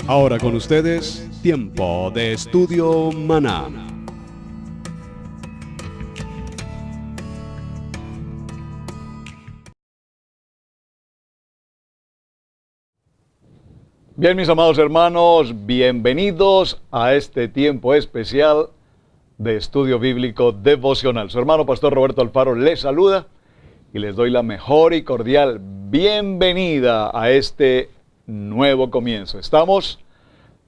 Ahora con ustedes, Tiempo de Estudio Maná. Bien, mis amados hermanos, bienvenidos a este tiempo especial de estudio bíblico devocional. Su hermano Pastor Roberto Alfaro les saluda y les doy la mejor y cordial bienvenida a este nuevo comienzo. Estamos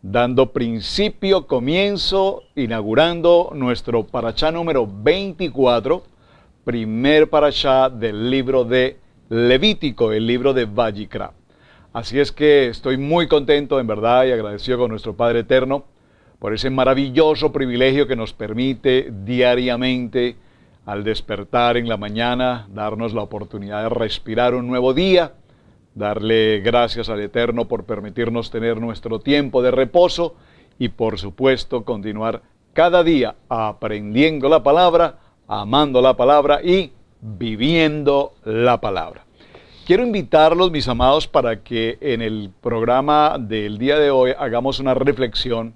dando principio, comienzo, inaugurando nuestro parashá número 24, primer parashá del libro de Levítico, el libro de Vayikra. Así es que estoy muy contento, en verdad, y agradecido con nuestro Padre Eterno por ese maravilloso privilegio que nos permite diariamente, al despertar en la mañana, darnos la oportunidad de respirar un nuevo día, darle gracias al Eterno por permitirnos tener nuestro tiempo de reposo y, por supuesto, continuar cada día aprendiendo la palabra, amando la palabra y viviendo la palabra. Quiero invitarlos, mis amados, para que en el programa del día de hoy hagamos una reflexión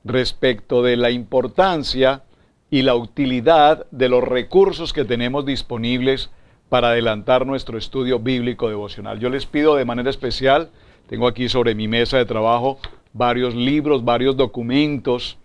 respecto de la importancia y la utilidad de los recursos que tenemos disponibles para adelantar nuestro estudio bíblico devocional. Yo les pido de manera especial, tengo aquí sobre mi mesa de trabajo varios libros, varios documentos.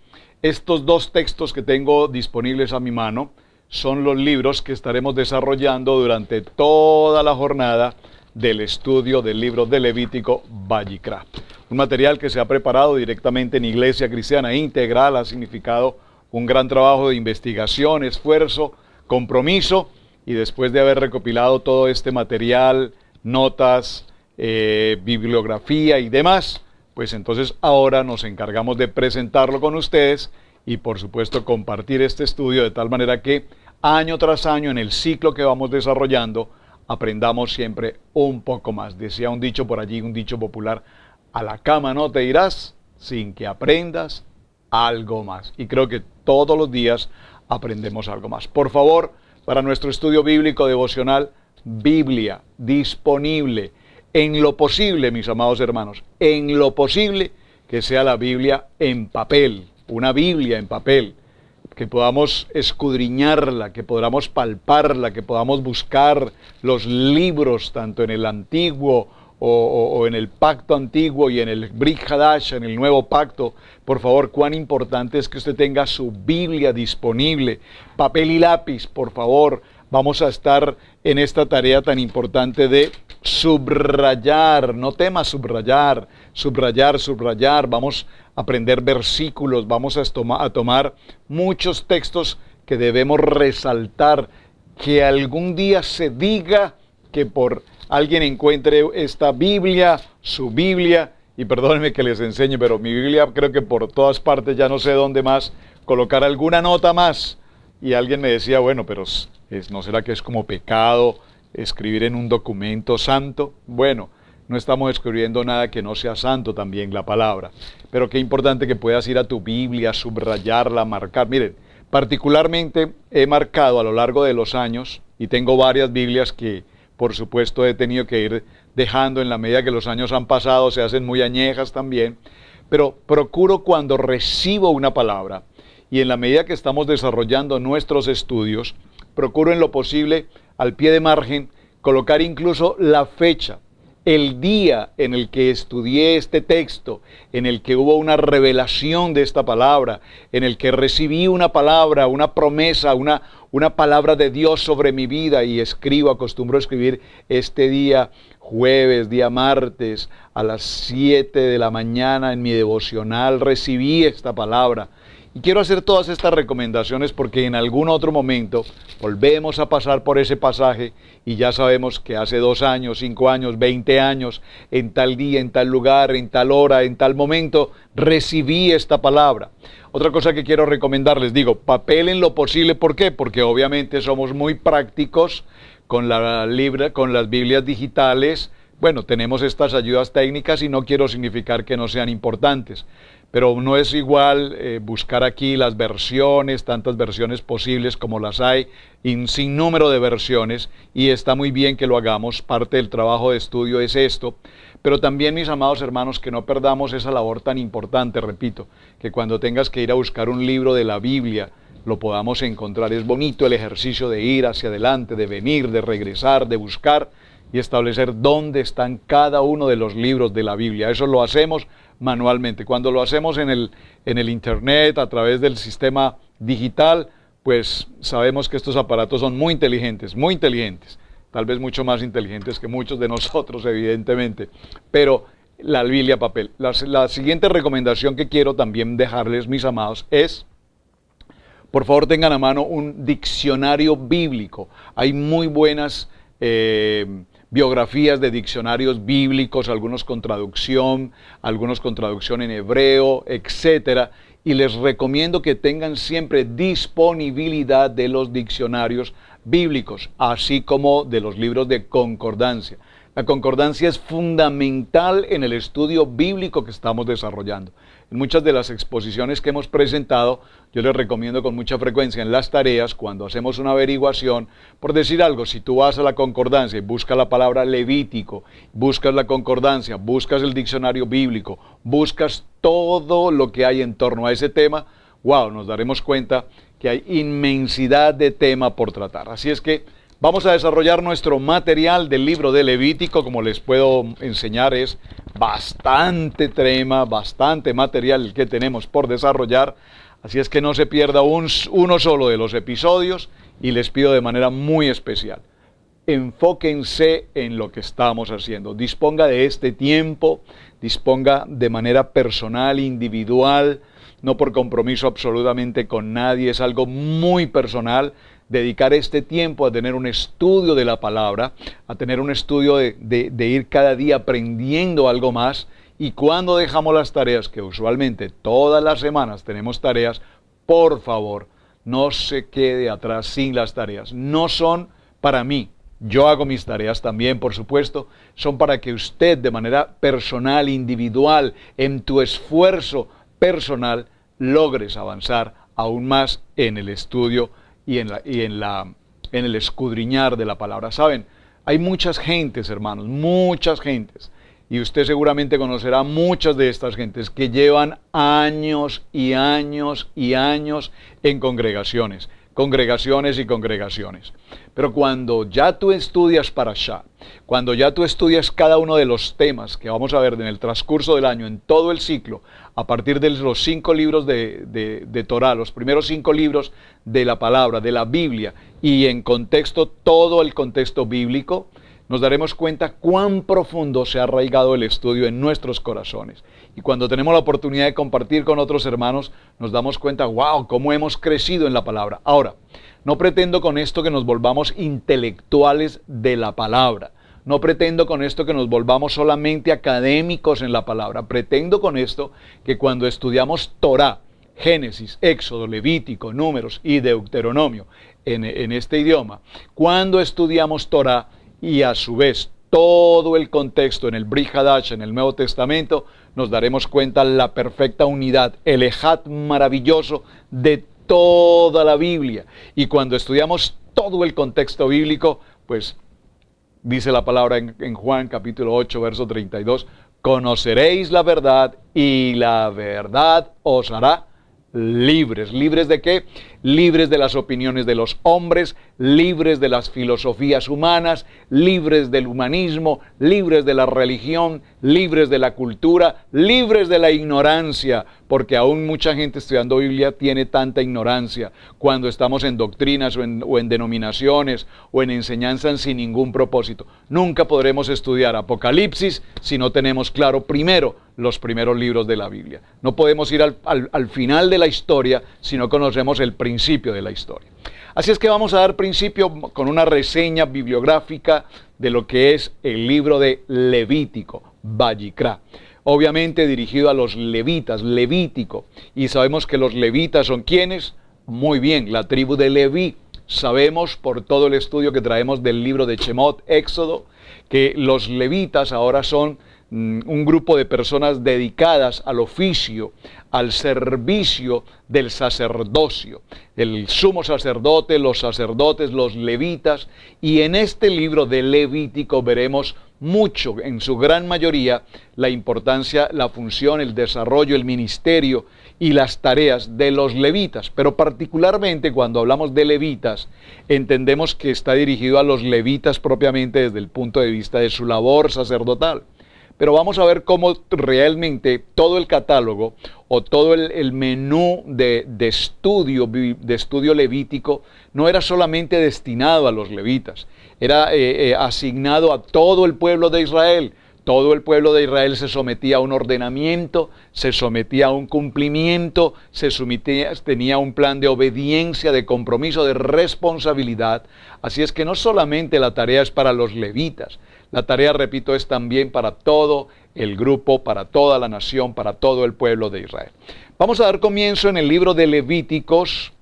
Estos dos textos que tengo disponibles a mi mano son los libros que estaremos desarrollando durante toda la jornada del estudio del libro de Levítico Vayikra. Un material que se ha preparado directamente en Iglesia Cristiana Integral, ha significado un gran trabajo de investigación, esfuerzo, compromiso, y después de haber recopilado todo este material, notas, bibliografía y demás, pues entonces ahora nos encargamos de presentarlo con ustedes y por supuesto compartir este estudio de tal manera que año tras año en el ciclo que vamos desarrollando aprendamos siempre un poco más. Decía un dicho por allí, un dicho popular: a la cama no te irás sin que aprendas algo más. Y creo que todos los días aprendemos algo más. Por favor, para nuestro estudio bíblico devocional, Biblia disponible. En lo posible, mis amados hermanos, en lo posible que sea la Biblia en papel, una Biblia en papel, que podamos escudriñarla, que podamos palparla, que podamos buscar los libros, tanto en el Antiguo o en el Pacto Antiguo y en el Brit Hadash, en el Nuevo Pacto. Por favor, cuán importante es que usted tenga su Biblia disponible, papel y lápiz, por favor. Vamos a estar en esta tarea tan importante de subrayar, no temas subrayar, subrayar. Vamos a aprender versículos, vamos a tomar muchos textos que debemos resaltar, que algún día se diga que por alguien encuentre esta Biblia, su Biblia, y perdónenme que les enseñe, pero mi Biblia creo que por todas partes, ya no sé dónde más, colocar alguna nota más. Y alguien me decía, bueno, pero ¿no será que es como pecado escribir en un documento santo? Bueno, no estamos escribiendo nada que no sea santo también, la palabra. Pero qué importante que puedas ir a tu Biblia, subrayarla, marcar. Miren, particularmente he marcado a lo largo de los años, y tengo varias Biblias que por supuesto he tenido que ir dejando en la medida que los años han pasado, se hacen muy añejas también, pero procuro cuando recibo una palabra y en la medida que estamos desarrollando nuestros estudios, procuro en lo posible al pie de margen colocar incluso la fecha, el día en el que estudié este texto, en el que hubo una revelación de esta palabra, en el que recibí una palabra, una promesa, una palabra de Dios sobre mi vida, y acostumbro a escribir este día jueves, día martes, a las 7 de la mañana en mi devocional, recibí esta palabra. Y quiero hacer todas estas recomendaciones porque en algún otro momento volvemos a pasar por ese pasaje y ya sabemos que hace 2 años, 5 años, 20 años, en tal día, en tal lugar, en tal hora, en tal momento, recibí esta palabra. Otra cosa que quiero recomendarles, digo, papel en lo posible. ¿Por qué? Porque obviamente somos muy prácticos con las Biblias digitales, Bueno, tenemos estas ayudas técnicas y no quiero significar que no sean importantes, pero no es igual buscar aquí las versiones, tantas versiones posibles como las hay, sin número de versiones, y está muy bien que lo hagamos. Parte del trabajo de estudio es esto, pero también, mis amados hermanos, que no perdamos esa labor tan importante, repito, que cuando tengas que ir a buscar un libro de la Biblia, lo podamos encontrar. Es bonito el ejercicio de ir hacia adelante, de venir, de regresar, de buscar y establecer dónde están cada uno de los libros de la Biblia. Eso lo hacemos manualmente. Cuando lo hacemos en el internet, a través del sistema digital, pues sabemos que estos aparatos son muy inteligentes, tal vez mucho más inteligentes que muchos de nosotros, evidentemente, pero la Biblia papel. La siguiente recomendación que quiero también dejarles, mis amados, es: por favor, tengan a mano un diccionario bíblico. Hay muy buenas biografías de diccionarios bíblicos, algunos con traducción en hebreo, etcétera. Y les recomiendo que tengan siempre disponibilidad de los diccionarios bíblicos, así como de los libros de concordancia. La concordancia es fundamental en el estudio bíblico que estamos desarrollando. En muchas de las exposiciones que hemos presentado, yo les recomiendo con mucha frecuencia en las tareas, cuando hacemos una averiguación, por decir algo, si tú vas a la concordancia y buscas la palabra Levítico, buscas la concordancia, buscas el diccionario bíblico, buscas todo lo que hay en torno a ese tema, wow, nos daremos cuenta que hay inmensidad de tema por tratar. Así es que vamos a desarrollar nuestro material del libro de Levítico. Como les puedo enseñar, es bastante tema, bastante material el que tenemos por desarrollar. Así es que no se pierda uno solo de los episodios, y les pido de manera muy especial: enfóquense en lo que estamos haciendo. Disponga de este tiempo, disponga de manera personal, individual, no por compromiso absolutamente con nadie, es algo muy personal. Dedicar este tiempo a tener un estudio de la palabra, a tener un estudio de ir cada día aprendiendo algo más. Y cuando dejamos las tareas, que usualmente todas las semanas tenemos tareas, por favor, no se quede atrás sin las tareas. No son para mí. Yo hago mis tareas también, por supuesto. Son para que usted, de manera personal, individual, en tu esfuerzo personal, logres avanzar aún más en el estudio y en el escudriñar de la palabra. Saben, hay muchas gentes, hermanos, muchas gentes, y usted seguramente conocerá muchas de estas gentes que llevan años y años y años en congregaciones y congregaciones. Pero cuando ya tú estudias Parashá, cuando ya tú estudias cada uno de los temas que vamos a ver en el transcurso del año, en todo el ciclo, a partir de los 5 libros de Torah, los primeros 5 libros de la palabra, de la Biblia, y en contexto, todo el contexto bíblico, nos daremos cuenta cuán profundo se ha arraigado el estudio en nuestros corazones. Y cuando tenemos la oportunidad de compartir con otros hermanos, nos damos cuenta, wow, cómo hemos crecido en la palabra. Ahora, no pretendo con esto que nos volvamos intelectuales de la palabra. No pretendo con esto que nos volvamos solamente académicos en la palabra. Pretendo con esto que cuando estudiamos Torah, Génesis, Éxodo, Levítico, Números y Deuteronomio en este idioma, cuando estudiamos Torah y a su vez todo el contexto en el Brit Hadash, en el Nuevo Testamento, nos daremos cuenta la perfecta unidad, el ejad maravilloso de toda la Biblia. Y cuando estudiamos todo el contexto bíblico, pues dice la palabra en Juan capítulo 8, verso 32, conoceréis la verdad y la verdad os hará libres. ¿Libres de qué? Libres de las opiniones de los hombres, libres de las filosofías humanas, libres del humanismo, libres de la religión, libres de la cultura, libres de la ignorancia, porque aún mucha gente estudiando Biblia tiene tanta ignorancia cuando estamos en doctrinas o en denominaciones o en enseñanzas sin ningún propósito. Nunca podremos estudiar Apocalipsis si no tenemos claro primero los primeros libros de la Biblia. No podemos ir al final de la historia si no conocemos el principio de la historia. Así es que vamos a dar principio con una reseña bibliográfica de lo que es el libro de Levítico, Vayikra. Obviamente dirigido a los levitas, Levítico. Y sabemos que los levitas son ¿quiénes? Muy bien, la tribu de Leví. Sabemos por todo el estudio que traemos del libro de Shemot, Éxodo, que los levitas ahora son un grupo de personas dedicadas al oficio, al servicio del sacerdocio, el sumo sacerdote, los sacerdotes, los levitas, y en este libro de Levítico veremos mucho, en su gran mayoría, la importancia, la función, el desarrollo, el ministerio y las tareas de los levitas. Pero particularmente cuando hablamos de levitas, entendemos que está dirigido a los levitas propiamente desde el punto de vista de su labor sacerdotal. Pero vamos a ver cómo realmente todo el catálogo o todo el menú de estudio levítico no era solamente destinado a los levitas, era asignado a todo el pueblo de Israel. Todo el pueblo de Israel se sometía a un ordenamiento, se sometía a un cumplimiento, tenía un plan de obediencia, de compromiso, de responsabilidad. Así es que no solamente la tarea es para los levitas, la tarea, repito, es también para todo el grupo, para toda la nación, para todo el pueblo de Israel. Vamos a dar comienzo en el libro de Levíticos.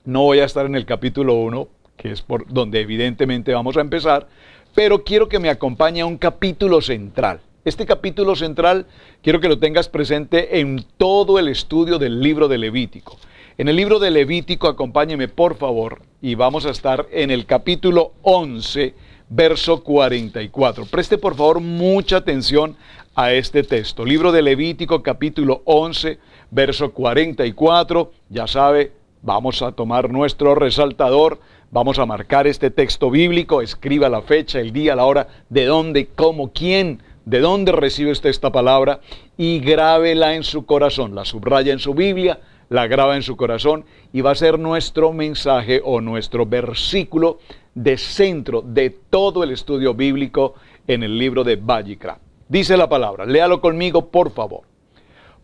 No voy a estar en el capítulo 1, que es por donde evidentemente vamos a empezar, pero quiero que me acompañe a un capítulo central. Este capítulo central quiero que lo tengas presente en todo el estudio del libro de Levítico. En el libro de Levítico, acompáñeme por favor, y vamos a estar en el capítulo 11, verso 44. Preste por favor mucha atención a este texto. Libro de Levítico, capítulo 11, verso 44. Ya sabe, vamos a tomar nuestro resaltador, vamos a marcar este texto bíblico, escriba la fecha, el día, la hora, de dónde, cómo, quién, de dónde recibe usted esta palabra y grábela en su corazón. La subraya en su Biblia, la graba en su corazón y va a ser nuestro mensaje o nuestro versículo de centro de todo el estudio bíblico en el libro de Vayikra. Dice la palabra, léalo conmigo por favor.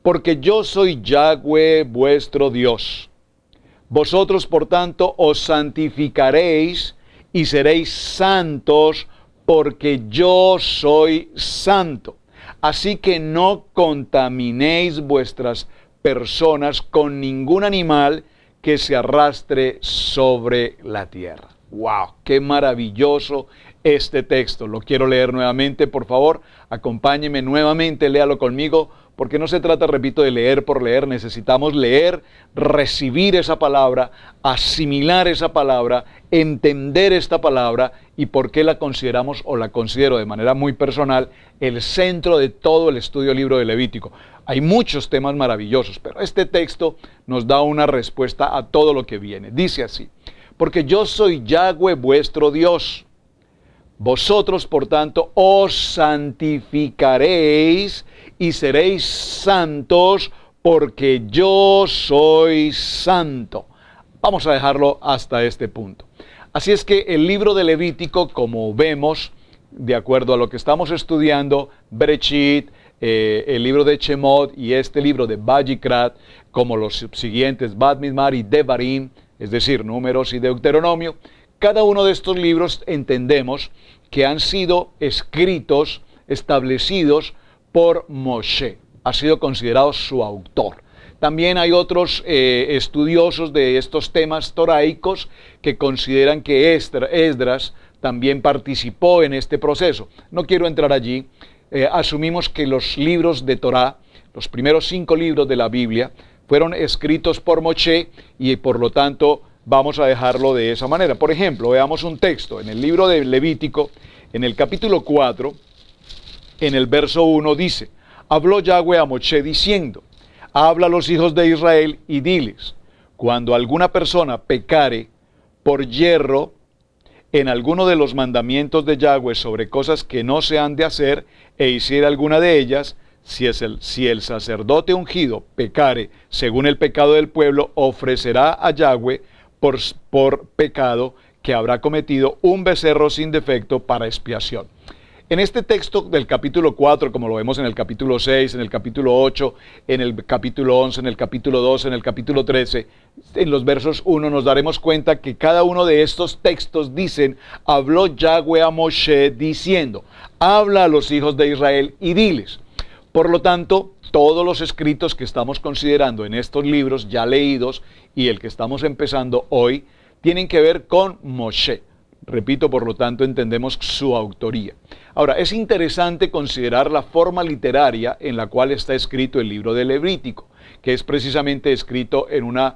Porque yo soy Yahweh vuestro Dios. Vosotros por tanto os santificaréis y seréis santos porque yo soy santo. Así que no contaminéis vuestras personas con ningún animal que se arrastre sobre la tierra. ¡Wow! ¡Qué maravilloso este texto! Lo quiero leer nuevamente, por favor. Acompáñeme nuevamente, léalo conmigo, porque no se trata, repito, de leer por leer. Necesitamos leer, recibir esa palabra, asimilar esa palabra, entender esta palabra y por qué la consideramos o la considero de manera muy personal el centro de todo el estudio del libro de Levítico. Hay muchos temas maravillosos, pero este texto nos da una respuesta a todo lo que viene. Dice así. Porque yo soy Yahweh vuestro Dios. Vosotros, por tanto, os santificaréis y seréis santos, porque yo soy santo. Vamos a dejarlo hasta este punto. Así es que el libro de Levítico, como vemos, de acuerdo a lo que estamos estudiando, Bereshit, el libro de Shemot y este libro de Vayikra, como los siguientes, Bat Midbar y Devarim, es decir, Números y Deuteronomio, cada uno de estos libros entendemos que han sido escritos, establecidos por Moshe, ha sido considerado su autor. También hay otros estudiosos de estos temas toraicos que consideran que Esdras también participó en este proceso. No quiero entrar allí. Asumimos que los libros de Torá, los primeros 5 libros de la Biblia, fueron escritos por Moshe y por lo tanto vamos a dejarlo de esa manera. Por ejemplo, veamos un texto en el libro de Levítico, en el capítulo 4, en el verso 1 dice, habló Yahweh a Moshe diciendo, habla a los hijos de Israel y diles, cuando alguna persona pecare por yerro en alguno de los mandamientos de Yahweh sobre cosas que no se han de hacer e hiciera alguna de ellas, si el sacerdote ungido pecare según el pecado del pueblo, ofrecerá a Yahweh por pecado que habrá cometido un becerro sin defecto para expiación. En este texto del capítulo 4, como lo vemos en el capítulo 6, en el capítulo 8, en el capítulo 11, en el capítulo 12, en el capítulo 13, en los versos 1 nos daremos cuenta que cada uno de estos textos dicen, habló Yahweh a Moshe diciendo, habla a los hijos de Israel y diles. Por lo tanto, todos los escritos que estamos considerando en estos libros ya leídos y el que estamos empezando hoy, tienen que ver con Moshe. Repito, por lo tanto, entendemos su autoría. Ahora, es interesante considerar la forma literaria en la cual está escrito el libro de Levítico, que es precisamente escrito en una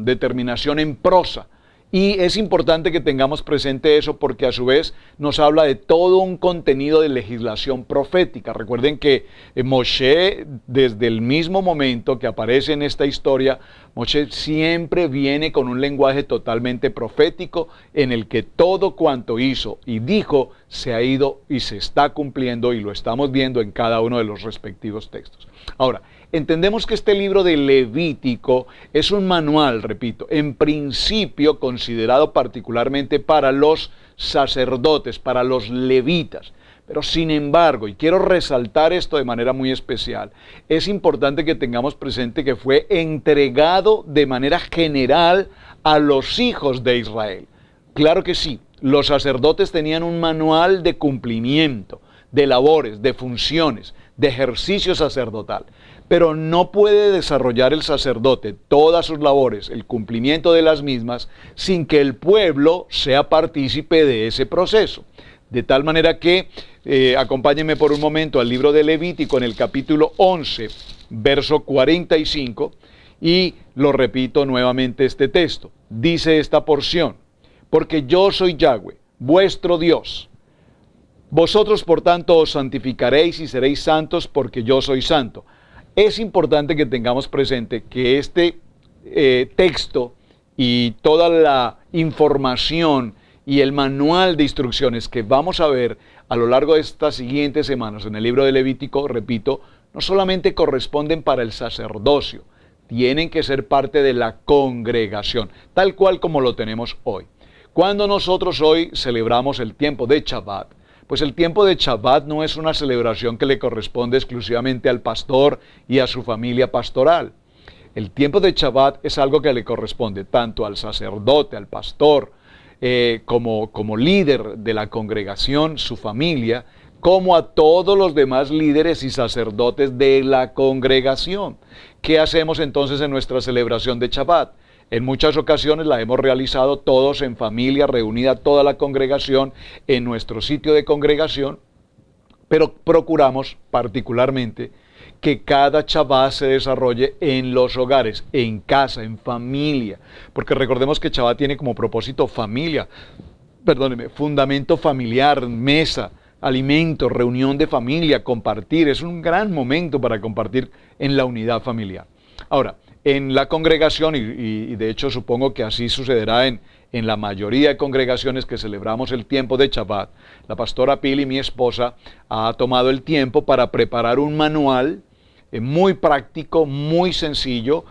determinación en prosa. Y es importante que tengamos presente eso porque a su vez nos habla de todo un contenido de legislación profética. Recuerden que Moshe, desde el mismo momento que aparece en esta historia, Moshe siempre viene con un lenguaje totalmente profético en el que todo cuanto hizo y dijo se ha ido y se está cumpliendo y lo estamos viendo en cada uno de los respectivos textos. Ahora, entendemos que este libro de Levítico es un manual, repito, en principio considerado particularmente para los sacerdotes, para los levitas. Pero sin embargo, y quiero resaltar esto de manera muy especial, es importante que tengamos presente que fue entregado de manera general a los hijos de Israel. Claro que sí, los sacerdotes tenían un manual de cumplimiento, de labores, de funciones, de ejercicio sacerdotal. Pero no puede desarrollar el sacerdote todas sus labores, el cumplimiento de las mismas, sin que el pueblo sea partícipe de ese proceso. De tal manera que, acompáñenme por un momento al libro de Levítico en el capítulo 11, verso 45, y lo repito nuevamente este texto. Dice esta porción: porque yo soy Yahweh, vuestro Dios. Vosotros por tanto os santificaréis y seréis santos porque yo soy santo. Es importante que tengamos presente que este texto y toda la información y el manual de instrucciones que vamos a ver a lo largo de estas siguientes semanas en el libro de Levítico, repito, no solamente corresponden para el sacerdocio, tienen que ser parte de la congregación, tal cual como lo tenemos hoy. Cuando nosotros hoy celebramos el tiempo de Shabbat, pues el tiempo de Shabbat no es una celebración que le corresponde exclusivamente al pastor y a su familia pastoral. El tiempo de Shabbat es algo que le corresponde tanto al sacerdote, al pastor, como líder de la congregación, su familia, como a todos los demás líderes y sacerdotes de la congregación. ¿Qué hacemos entonces en nuestra celebración de Shabbat? En muchas ocasiones la hemos realizado todos en familia, reunida toda la congregación en nuestro sitio de congregación, pero procuramos particularmente que cada Shabbat se desarrolle en los hogares, en casa, en familia, porque recordemos que Shabbat tiene como propósito fundamento familiar, mesa, alimento, reunión de familia, compartir. Es un gran momento para compartir en la unidad familiar. Ahora, en la congregación, y de hecho supongo que así sucederá en la mayoría de congregaciones que celebramos el tiempo de Shabbat, la pastora Pili, mi esposa, ha tomado el tiempo para preparar un manual muy práctico, muy sencillo,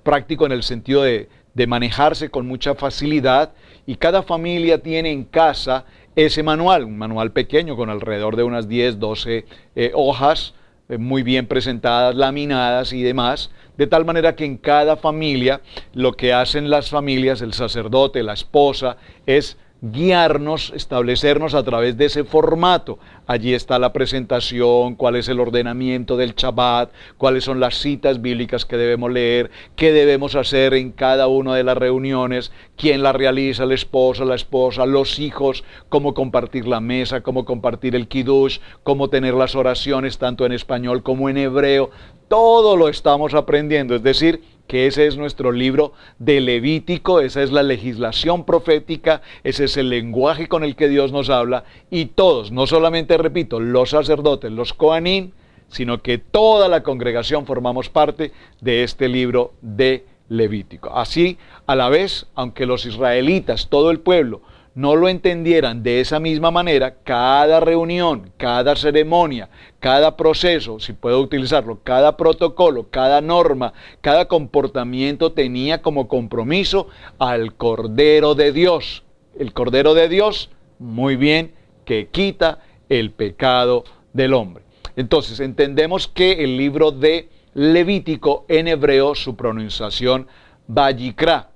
práctico en el sentido de manejarse con mucha facilidad, y cada familia tiene en casa ese manual, un manual pequeño con alrededor de unas 10, 12 hojas, muy bien presentadas, laminadas y demás, de tal manera que en cada familia lo que hacen las familias, el sacerdote, la esposa, es guiarnos, establecernos a través de ese formato. Allí está la presentación, cuál es el ordenamiento del Shabbat, cuáles son las citas bíblicas que debemos leer, qué debemos hacer en cada una de las reuniones, quién la realiza, el esposo, la esposa, los hijos, cómo compartir la mesa, cómo compartir el kiddush, cómo tener las oraciones tanto en español como en hebreo. Todo lo estamos aprendiendo, es decir, que ese es nuestro libro de Levítico, esa es la legislación profética, ese es el lenguaje con el que Dios nos habla, y todos, no solamente, repito, los sacerdotes, los Kohanim, sino que toda la congregación formamos parte de este libro de Levítico. Así, a la vez, aunque los israelitas, todo el pueblo, no lo entendieran de esa misma manera, cada reunión, cada ceremonia, cada proceso, si puedo utilizarlo, cada protocolo, cada norma, cada comportamiento tenía como compromiso al Cordero de Dios. El Cordero de Dios, muy bien, que quita el pecado del hombre. Entonces, entendemos que el libro de Levítico, en hebreo, su pronunciación, Vayikra,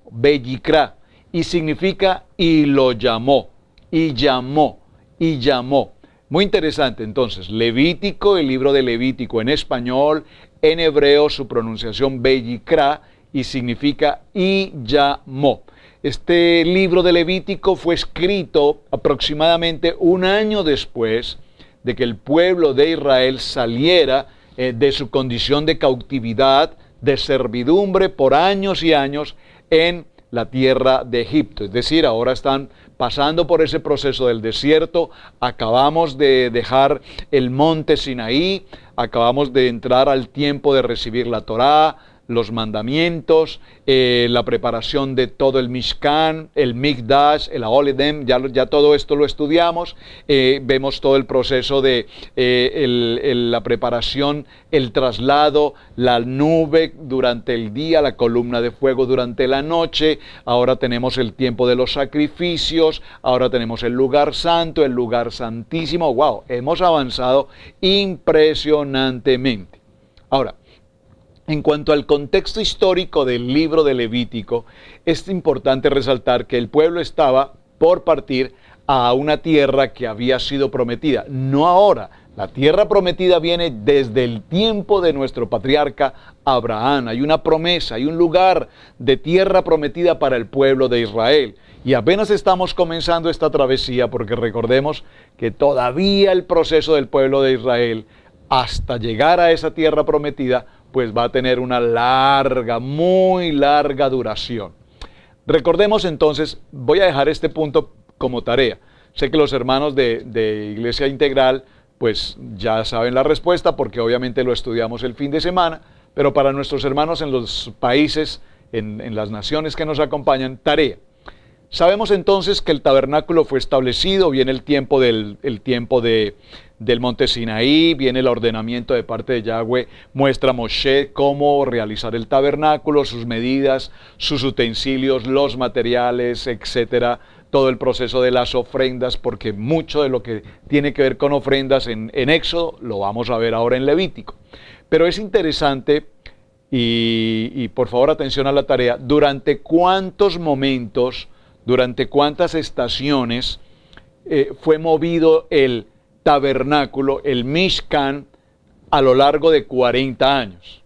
y significa y lo llamó, y llamó, y llamó. Muy interesante, entonces, Levítico, el libro de Levítico en español, en hebreo su pronunciación Vayikra, y significa y llamó. Este libro de Levítico fue escrito aproximadamente un año después de que el pueblo de Israel saliera de su condición de cautividad, de servidumbre por años y años en la tierra de Egipto. Es decir, ahora están pasando por ese proceso del desierto, acabamos de dejar el monte Sinaí, acabamos de entrar al tiempo de recibir la Torá, los mandamientos, la preparación de todo el Mishkan, el Mikdash, el Aoledem, ya todo esto lo estudiamos, vemos todo el proceso de la preparación, el traslado, la nube durante el día, la columna de fuego durante la noche, ahora tenemos el tiempo de los sacrificios, ahora tenemos el lugar santo, el lugar santísimo. ¡Wow! Hemos avanzado impresionantemente. Ahora, en cuanto al contexto histórico del libro de Levítico, es importante resaltar que el pueblo estaba por partir a una tierra que había sido prometida. No ahora, la tierra prometida viene desde el tiempo de nuestro patriarca Abraham. Hay una promesa, hay un lugar de tierra prometida para el pueblo de Israel. Y apenas estamos comenzando esta travesía porque recordemos que todavía el proceso del pueblo de Israel hasta llegar a esa tierra prometida pues va a tener una larga, muy larga duración. Recordemos entonces, voy a dejar este punto como tarea. Sé que los hermanos de Iglesia Integral pues ya saben la respuesta porque obviamente lo estudiamos el fin de semana, pero para nuestros hermanos en los países, en las naciones que nos acompañan, tarea. Sabemos entonces que el tabernáculo fue establecido, viene el tiempo del monte Sinaí, viene el ordenamiento de parte de Yahweh, muestra a Moshe cómo realizar el tabernáculo, sus medidas, sus utensilios, los materiales, etcétera, todo el proceso de las ofrendas, porque mucho de lo que tiene que ver con ofrendas en Éxodo lo vamos a ver ahora en Levítico. Pero es interesante, y por favor atención a la tarea, durante cuántos momentos, durante cuántas estaciones fue movido el tabernáculo, el Mishkan, a lo largo de 40 años,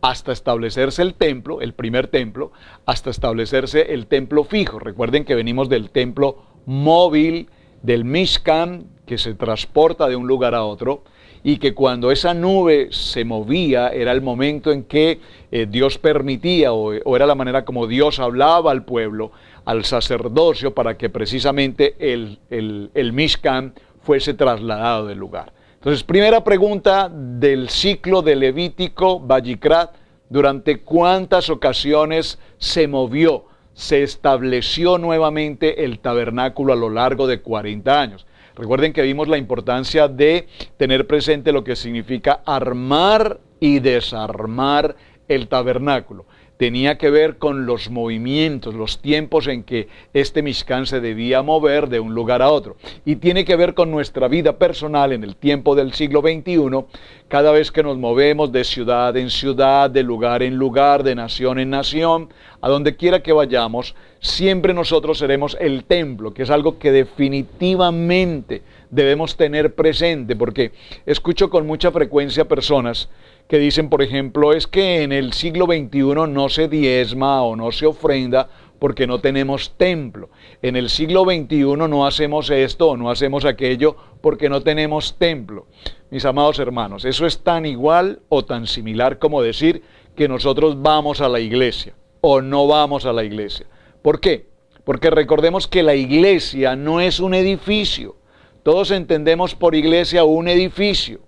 hasta establecerse el templo, el primer templo, hasta establecerse el templo fijo. Recuerden que venimos del templo móvil, del Mishkan, que se transporta de un lugar a otro, y que cuando esa nube se movía, era el momento en que Dios permitía, o era la manera como Dios hablaba al pueblo, al sacerdocio, para que precisamente el Mishkan fuese trasladado del lugar. Entonces, primera pregunta del ciclo de Levítico, Vayikrat, ¿durante cuántas ocasiones se movió, se estableció nuevamente el tabernáculo a lo largo de 40 años? Recuerden que vimos la importancia de tener presente lo que significa armar y desarmar el tabernáculo. Tenía que ver con los movimientos, los tiempos en que este Mishkan se debía mover de un lugar a otro. Y tiene que ver con nuestra vida personal en el tiempo del siglo XXI, cada vez que nos movemos de ciudad en ciudad, de lugar en lugar, de nación en nación, a donde quiera que vayamos, siempre nosotros seremos el templo, que es algo que definitivamente debemos tener presente, porque escucho con mucha frecuencia personas que dicen, por ejemplo, es que en el siglo XXI no se diezma o no se ofrenda porque no tenemos templo. En el siglo XXI no hacemos esto o no hacemos aquello porque no tenemos templo. Mis amados hermanos, eso es tan igual o tan similar como decir que nosotros vamos a la iglesia o no vamos a la iglesia. ¿Por qué? Porque recordemos que la iglesia no es un edificio. Todos entendemos por iglesia un edificio.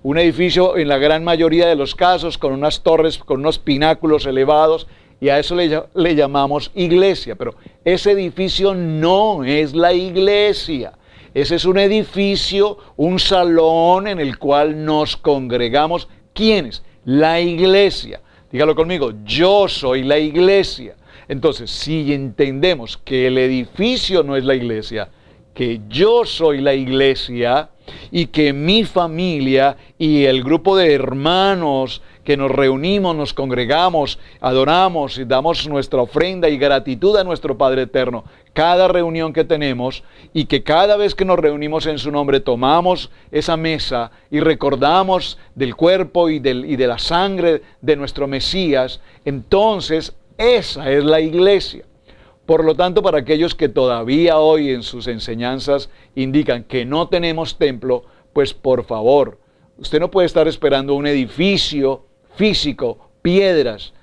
Un edificio en la gran mayoría de los casos con unas torres, con unos pináculos elevados, y a eso le llamamos iglesia. Pero ese edificio no es la iglesia. Ese es un edificio, un salón en el cual nos congregamos. ¿Quiénes? La iglesia. Dígalo conmigo, yo soy la iglesia. Entonces, si entendemos que el edificio no es la iglesia, que yo soy la iglesia y que mi familia y el grupo de hermanos que nos reunimos, nos congregamos, adoramos y damos nuestra ofrenda y gratitud a nuestro Padre Eterno, cada reunión que tenemos, y que cada vez que nos reunimos en su nombre tomamos esa mesa y recordamos del cuerpo y de la sangre de nuestro Mesías, entonces esa es la iglesia. Por lo tanto, para aquellos que todavía hoy en sus enseñanzas indican que no tenemos templo, pues por favor, usted no puede estar esperando un edificio físico, piedras,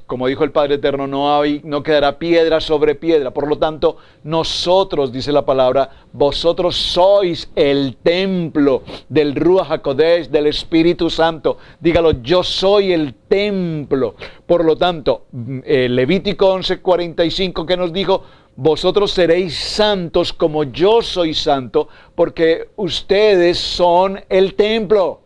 como dijo el Padre Eterno, no quedará piedra sobre piedra. Por lo tanto, nosotros, dice la palabra, vosotros sois el templo del Ruach HaKodesh, del Espíritu Santo. Dígalo, yo soy el templo. Por lo tanto, Levítico 11:45 que nos dijo, vosotros seréis santos como yo soy santo, porque ustedes son el templo.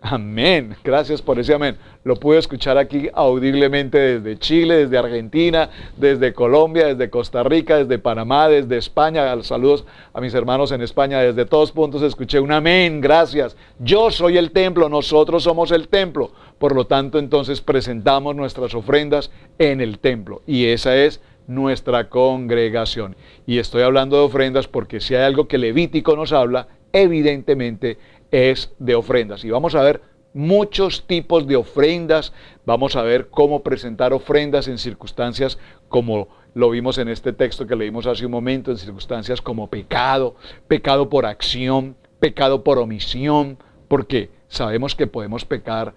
Amén. Gracias por ese amén. Lo pude escuchar aquí audiblemente desde Chile, desde Argentina, desde Colombia, desde Costa Rica, desde Panamá, desde España. Saludos a mis hermanos en España. Desde todos puntos escuché un amén. Gracias. Yo soy el templo, nosotros somos el templo. Por lo tanto, entonces presentamos nuestras ofrendas en el templo. Y esa es nuestra congregación. Y estoy hablando de ofrendas porque si hay algo que Levítico nos habla, evidentemente es de ofrendas. Y vamos a ver muchos tipos de ofrendas, vamos a ver cómo presentar ofrendas en circunstancias como lo vimos en este texto que leímos hace un momento, en circunstancias como pecado, pecado por acción, pecado por omisión, porque sabemos que podemos pecar,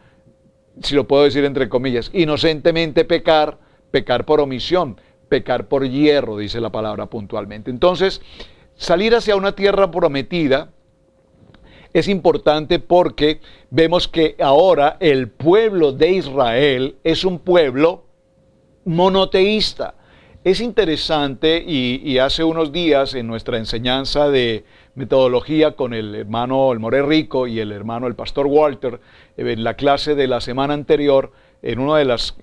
si lo puedo decir entre comillas, inocentemente pecar, pecar por omisión, pecar por hierro, dice la palabra puntualmente. Entonces, salir hacia una tierra prometida es importante porque vemos que ahora el pueblo de Israel es un pueblo monoteísta. Es interesante y hace unos días en nuestra enseñanza de metodología con el hermano El More Rico y el hermano el pastor Walter, en la clase de la semana anterior, en una de las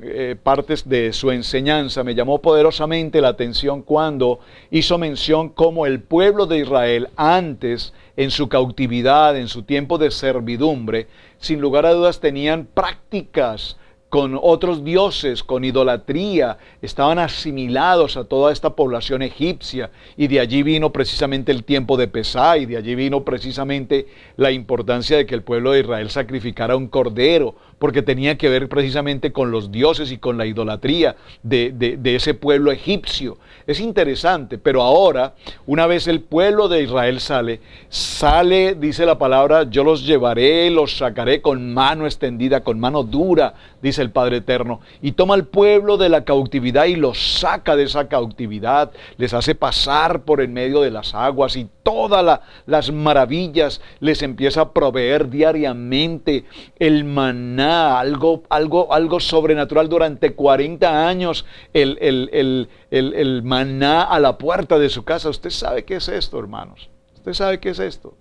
partes de su enseñanza me llamó poderosamente la atención cuando hizo mención cómo el pueblo de Israel antes, en su cautividad, en su tiempo de servidumbre, sin lugar a dudas tenían prácticas con otros dioses, con idolatría, estaban asimilados a toda esta población egipcia, y de allí vino precisamente el tiempo de Pesá, y de allí vino precisamente la importancia de que el pueblo de Israel sacrificara un cordero, porque tenía que ver precisamente con los dioses y con la idolatría de ese pueblo egipcio. Es interesante, pero ahora, una vez el pueblo de Israel sale, dice la palabra, yo los llevaré, los sacaré con mano extendida, con mano dura, dice el Padre Eterno, y toma al pueblo de la cautividad y los saca de esa cautividad, les hace pasar por en medio de las aguas y todas las maravillas les empieza a proveer diariamente el maná, algo sobrenatural durante 40 años, el maná a la puerta de su casa. Usted sabe qué es esto, hermanos. Usted sabe qué es esto.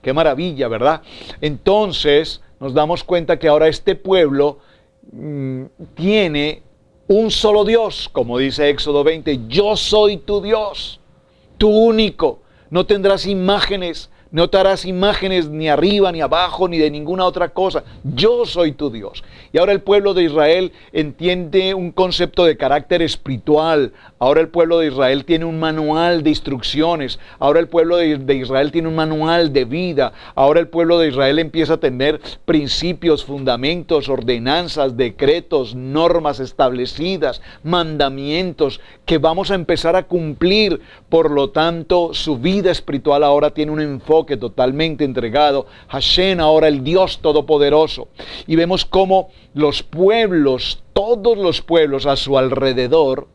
Qué maravilla, ¿verdad? Entonces nos damos cuenta que ahora este pueblo tiene un solo Dios, como dice Éxodo 20, yo soy tu Dios, tu único, no tendrás imágenes, no te harás imágenes ni arriba ni abajo ni de ninguna otra cosa, yo soy tu Dios. Y ahora el pueblo de Israel entiende un concepto de carácter espiritual, ahora el pueblo de Israel tiene un manual de instrucciones, ahora el pueblo de Israel tiene un manual de vida, ahora el pueblo de Israel empieza a tener principios, fundamentos, ordenanzas, decretos, normas establecidas, mandamientos que vamos a empezar a cumplir. Por lo tanto, su vida espiritual ahora tiene un enfoque totalmente entregado a Hashem, ahora el Dios Todopoderoso. Y vemos cómo los pueblos, todos los pueblos a su alrededor,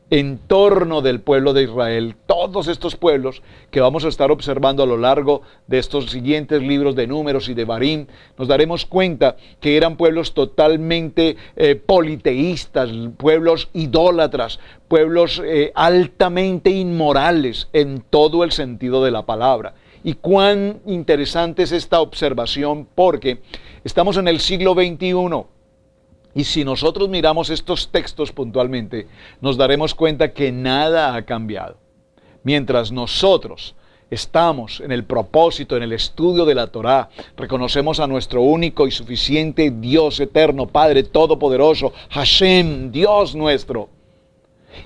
en torno del pueblo de Israel, todos estos pueblos que vamos a estar observando a lo largo de estos siguientes libros de Números y de Barim, nos daremos cuenta que eran pueblos totalmente politeístas, pueblos idólatras, pueblos altamente inmorales en todo el sentido de la palabra. Y cuán interesante es esta observación, porque estamos en el siglo XXI. Y si nosotros miramos estos textos puntualmente, nos daremos cuenta que nada ha cambiado. Mientras nosotros estamos en el propósito, en el estudio de la Torá, reconocemos a nuestro único y suficiente Dios eterno, Padre Todopoderoso, Hashem, Dios nuestro,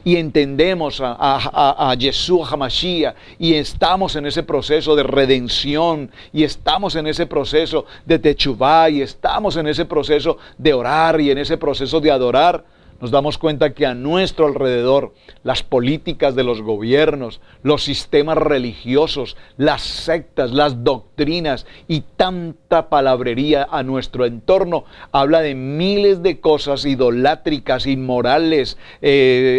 y entendemos a Yeshua HaMashiach, y estamos en ese proceso de redención, y estamos en ese proceso de techuvá, y estamos en ese proceso de orar, y en ese proceso de adorar, nos damos cuenta que a nuestro alrededor las políticas de los gobiernos, los sistemas religiosos, las sectas, las doctrinas y tanta palabrería a nuestro entorno habla de miles de cosas idolátricas, inmorales,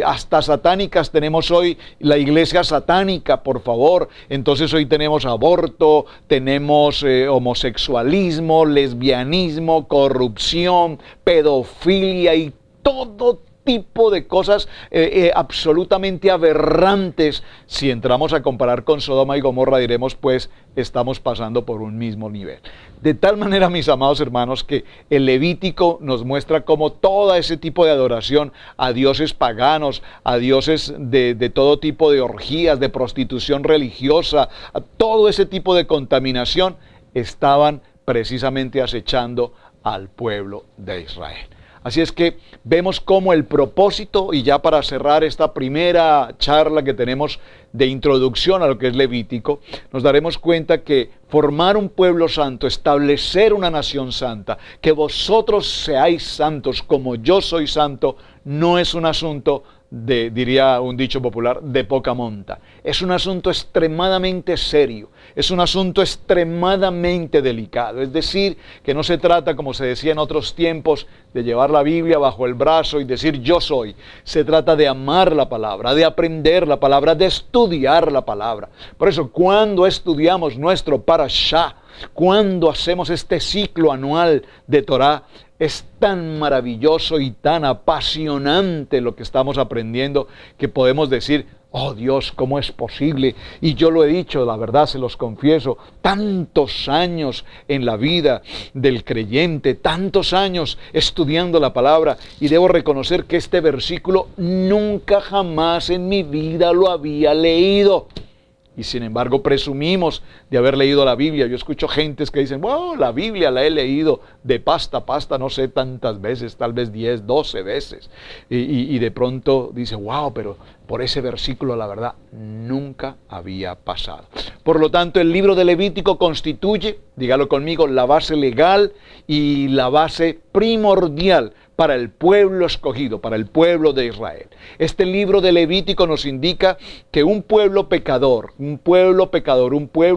hasta satánicas. Tenemos hoy la iglesia satánica, por favor. Entonces hoy tenemos aborto, tenemos homosexualismo, lesbianismo, corrupción, pedofilia y todo tipo de cosas absolutamente aberrantes. Si entramos a comparar con Sodoma y Gomorra, diremos, pues, estamos pasando por un mismo nivel. De tal manera, mis amados hermanos, que el Levítico nos muestra cómo todo ese tipo de adoración a dioses paganos, a dioses de todo tipo de orgías, de prostitución religiosa, a todo ese tipo de contaminación, estaban precisamente acechando al pueblo de Israel. Así es que vemos cómo el propósito, y ya para cerrar esta primera charla que tenemos de introducción a lo que es Levítico, nos daremos cuenta que formar un pueblo santo, establecer una nación santa, que vosotros seáis santos como yo soy santo, no es un asunto de, diría un dicho popular, de poca monta. Es un asunto extremadamente serio, es un asunto extremadamente delicado. Es decir, que no se trata, como se decía en otros tiempos, de llevar la Biblia bajo el brazo y decir yo soy. Se trata de amar la palabra, de aprender la palabra, de estudiar la palabra. Por eso, cuando estudiamos nuestro parashá, cuando hacemos este ciclo anual de Torah, es tan maravilloso y tan apasionante lo que estamos aprendiendo que podemos decir, oh Dios, ¿cómo es posible? Y yo lo he dicho, la verdad se los confieso, tantos años en la vida del creyente, tantos años estudiando la palabra, y debo reconocer que este versículo nunca jamás en mi vida lo había leído. Y sin embargo presumimos de haber leído la Biblia. Yo escucho gentes que dicen, wow, la Biblia la he leído de pasta a pasta, no sé tantas veces, tal vez 10, 12 veces. Y de pronto dice, wow, pero por ese versículo la verdad nunca había pasado. Por lo tanto, el libro de Levítico constituye, dígalo conmigo, la base legal y la base primordial para el pueblo escogido, para el pueblo de Israel. Este libro de Levítico nos indica que un pueblo pecador, un pueblo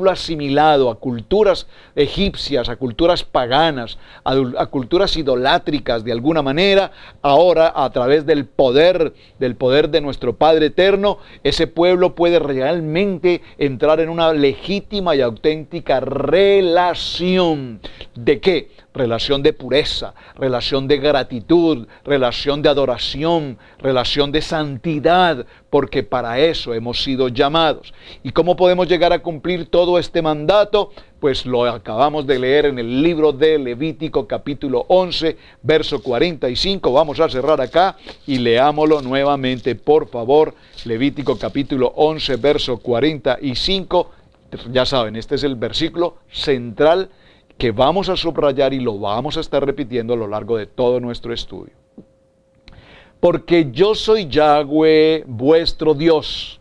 asimilado a culturas egipcias, a culturas paganas, a culturas idolátricas de alguna manera, ahora a través del poder de nuestro Padre Eterno, ese pueblo puede realmente entrar en una legítima y auténtica relación. ¿De qué? Relación de pureza, relación de gratitud, relación de adoración, relación de santidad, porque para eso hemos sido llamados. ¿Y cómo podemos llegar a cumplir todo este mandato? Pues lo acabamos de leer en el libro de Levítico capítulo 11, verso 45. Vamos a cerrar acá y leámoslo nuevamente, por favor. Levítico capítulo 11, verso 45. Ya saben, este es el versículo central que vamos a subrayar y lo vamos a estar repitiendo a lo largo de todo nuestro estudio. Porque yo soy Yahweh, vuestro Dios.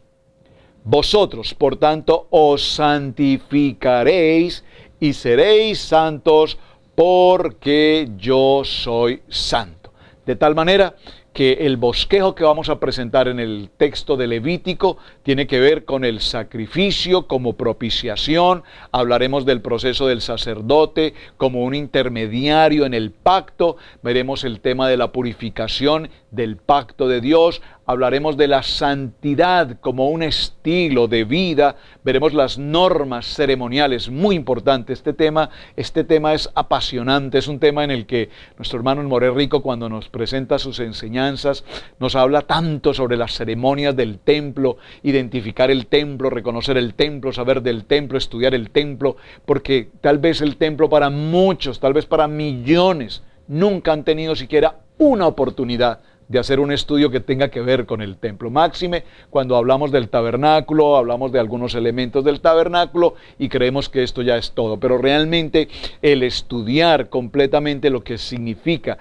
Vosotros, por tanto, os santificaréis y seréis santos, porque yo soy santo. De tal manera que el bosquejo que vamos a presentar en el texto de Levítico tiene que ver con el sacrificio como propiciación. Hablaremos del proceso del sacerdote como un intermediario en el pacto. Veremos el tema de la purificación del pacto de Dios. Hablaremos de la santidad como un estilo de vida. Veremos las normas ceremoniales, muy importante este tema. Este tema es apasionante, es un tema en el que nuestro hermano More Rico, cuando nos presenta sus enseñanzas, nos habla tanto sobre las ceremonias del templo, identificar el templo, reconocer el templo, saber del templo, estudiar el templo, porque tal vez el templo para muchos, tal vez para millones, nunca han tenido siquiera una oportunidad de hacer un estudio que tenga que ver con el templo. Máxime, cuando hablamos del tabernáculo, hablamos de algunos elementos del tabernáculo y creemos que esto ya es todo. Pero realmente el estudiar completamente lo que significa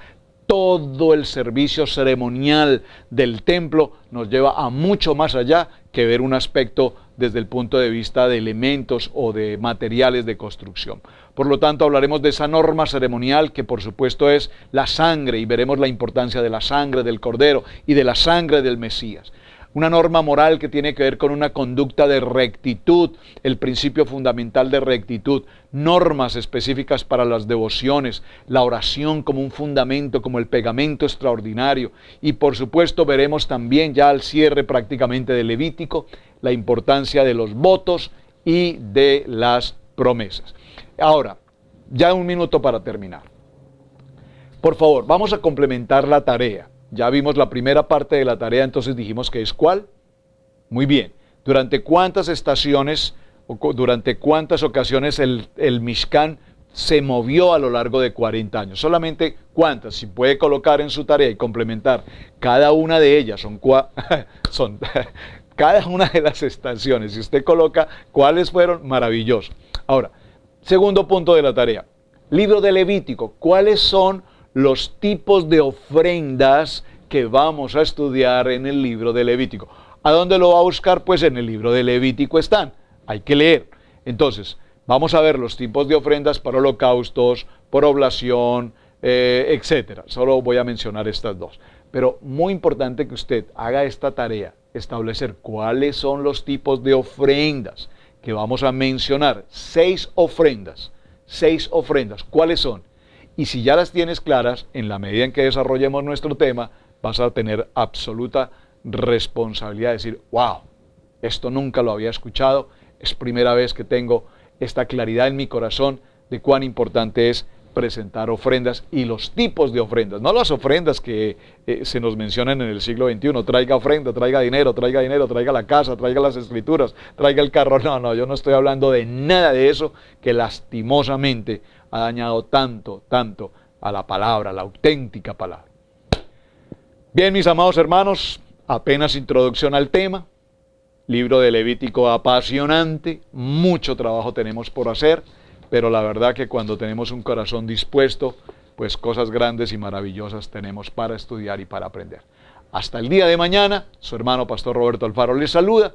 todo el servicio ceremonial del templo nos lleva a mucho más allá que ver un aspecto desde el punto de vista de elementos o de materiales de construcción. Por lo tanto, hablaremos de esa norma ceremonial que por supuesto es la sangre, y veremos la importancia de la sangre del Cordero y de la sangre del Mesías. Una norma moral que tiene que ver con una conducta de rectitud, el principio fundamental de rectitud, normas específicas para las devociones, la oración como un fundamento, como el pegamento extraordinario, y por supuesto veremos también ya al cierre prácticamente de Levítico la importancia de los votos y de las promesas. Ahora, ya un minuto para terminar. Por favor, vamos a complementar la tarea. Ya vimos la primera parte de la tarea, entonces dijimos que es ¿cuál? Muy bien. ¿Durante cuántas estaciones o durante cuántas ocasiones el Mishkan se movió a lo largo de 40 años? Solamente cuántas. Si puede colocar en su tarea y complementar cada una de ellas, son cada una de las estaciones. Si usted coloca cuáles fueron, maravilloso. Ahora, segundo punto de la tarea. Libro de Levítico. ¿Cuáles son los tipos de ofrendas que vamos a estudiar en el libro de Levítico? ¿A dónde lo va a buscar? Pues en el libro de Levítico están. Hay que leer. Entonces, vamos a ver los tipos de ofrendas para holocaustos, por oblación, etcétera. Solo voy a mencionar estas dos. Pero muy importante que usted haga esta tarea, establecer cuáles son los tipos de ofrendas que vamos a mencionar. 6 ofrendas. 6 ofrendas. ¿Cuáles son? Y si ya las tienes claras, en la medida en que desarrollemos nuestro tema, vas a tener absoluta responsabilidad de decir, wow, esto nunca lo había escuchado, es primera vez que tengo esta claridad en mi corazón de cuán importante es presentar ofrendas y los tipos de ofrendas, no las ofrendas que se nos mencionan en el siglo XXI, traiga ofrenda, traiga dinero, traiga la casa, traiga las escrituras, traiga el carro. No, yo no estoy hablando de nada de eso que lastimosamente ha dañado tanto a la palabra, la auténtica palabra. Bien, mis amados hermanos, apenas introducción al tema, libro de Levítico apasionante, mucho trabajo tenemos por hacer, pero la verdad que cuando tenemos un corazón dispuesto, pues cosas grandes y maravillosas tenemos para estudiar y para aprender. Hasta el día de mañana, su hermano Pastor Roberto Alfaro les saluda.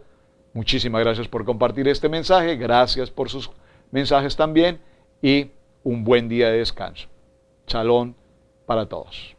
Muchísimas gracias por compartir este mensaje, gracias por sus mensajes también y un buen día de descanso. Shalom para todos.